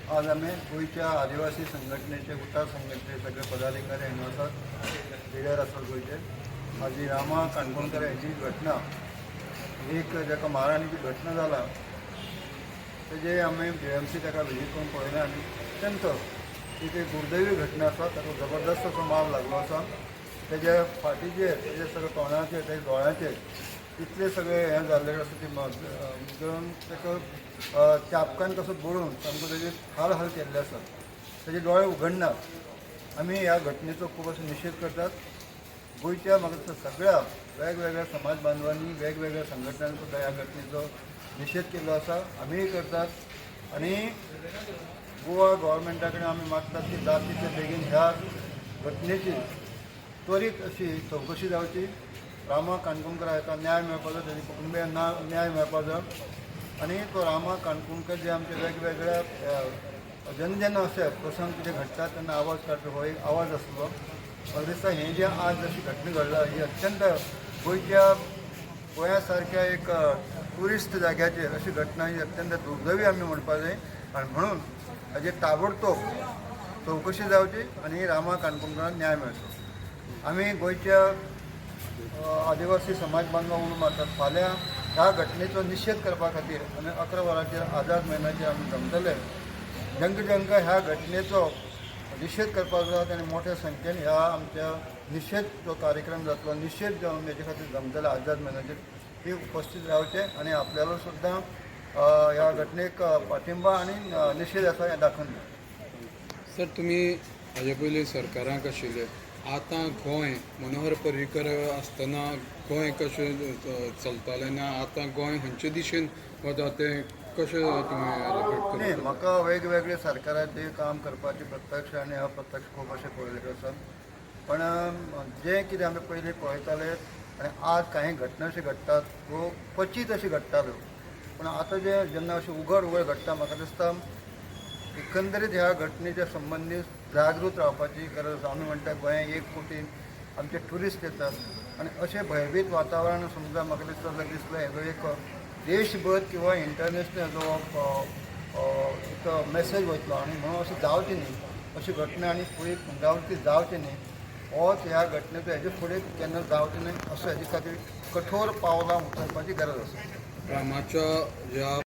आज आम्ही गोयच्या आदिवासी संघटनेचे उतार संघटने सगळे पदाधिकारी हांगा आसात, लिडर आसात गोयचे. आज ही रामा काणकोणकर हाची घटना, एक जाका मारहाणीची घटना जाला तेजे आमी BMC ताका विजीट करून पळयलें आनी अत्यंत एक दुर्दैवी घटना आसा. ताका जबरदस्त असो मार लागलो आसा. तेज्या फाटीचेर, तेज्या सगळ्या तोंडाचेर, तेज्या दोळ्याचेर इतले सगळे हें जाल्लें आसा ती घेवन ताका चापकान कसो बडोवन सामको तेजे हाल केल्ले आसा. तेजे दोळे उगडनात. आमी ह्या घटनेचो खूब असो निशेध करतात. गोंयच्या म्हाका दिसता सगळ्या वेगवेगळ्या समाज बांधवांनी, वेगवेगळ्या संघटनांनी सुद्दां ह्या घटनेचो निशेध केल्लो आसा. आमीय करतात आनी गोवा गव्हर्मेंटा कडेन आमी मागतात की जाता तितले बेगीन ह्या घटनेची त्वरीत अशी चवकशी जावची. रामा काणकोणकर हाका न्याय मेळपाचो, तेजे कुटुंबियांना न्याय मेळपाचो आनी तो रामा काणकोणकर जे आमचे वेगवेगळ्या जेन्ना अशे प्रसंग कितें घडटा तेन्ना आवाज काडटा हो एक आवाज आसलो. म्हाका दिसता हें जें आज अशी घटना घडला ही अत्यंत गोंया सारक्या एक ट्युरिस्ट जाग्याचेर अशी घटना ही अत्यंत दुर्दैवी आमी म्हणपा जाय. आनी म्हणून हाजेर ताबडतोब चवकशी जावची आनी रामा काणकोणकरांक न्याय मेळचो. आमी गोंयच्या आदिवासी समाज बांधव म्हणून मारतात. फाल्यां ह्या घटनेचो निशेध करपा खातीर आमी 11 वरांचेर आझाद मैदानाचेर आमी जमतले. जंग ह्या घटनेचो निशेध करपाक जाता आनी मोठ्या संख्येन ह्या आमच्या निशेध जो कार्यक्रम जातलो, निशेध जावन हेजे खातीर जमतले आझाद मैदानाचेर ती उपस्थित रावचे आनी आपल्यालो सुद्दां ह्या घटनेक पाठिंबा आनी निशेध आसा हें दाखोवन दिवं. सर, तुमी हाजे पयलीं सरकारांत आशिल्ले. आतां गोंय मनोहर पर्रीकर आसतना गोंय कशें चलतालें ना आतां गोंय खंयचे दिशेन वता तें कशें तुमी एलोकेट न्ही, करतात? म्हाका वेगवेगळे सरकाराचें काम करपाचे प्रत्यक्ष आनी अप्रत्यक्ष खूब अशें पळयलेले आसा. पण जें कितें आमी पयलीं पळयताले आनी आज कांय घटना अशी घडटात वो क्वचीत अशी घडटाल्यो. पूण आतां जेन्ना अशी उघड घडटा म्हाका दिसता एकंदरीत ह्या घटनेच्या संबंदीत जागृत रावपाची गरज आसा. आमी म्हणटा गोंयांत 1 कोटी आमचे ट्युरिस्ट येतात आनी अशें भयभीत वातावरण समजा म्हाका दिसलें हेजो एक देशभर किंवा इंटरनॅशनल जो एक मॅसेज वयतलो आनी म्हणून अशें जावचें न्ही. अशी घटना आनी फुडें पुनरावृत्ती जावची न्ही. होच ह्या घटनेचो हेजे फुडें केन्ना जावचें न्ही असो हेजे खातीर कठोर पावलां उचलपाची गरज आसा. रामाच्या ज्या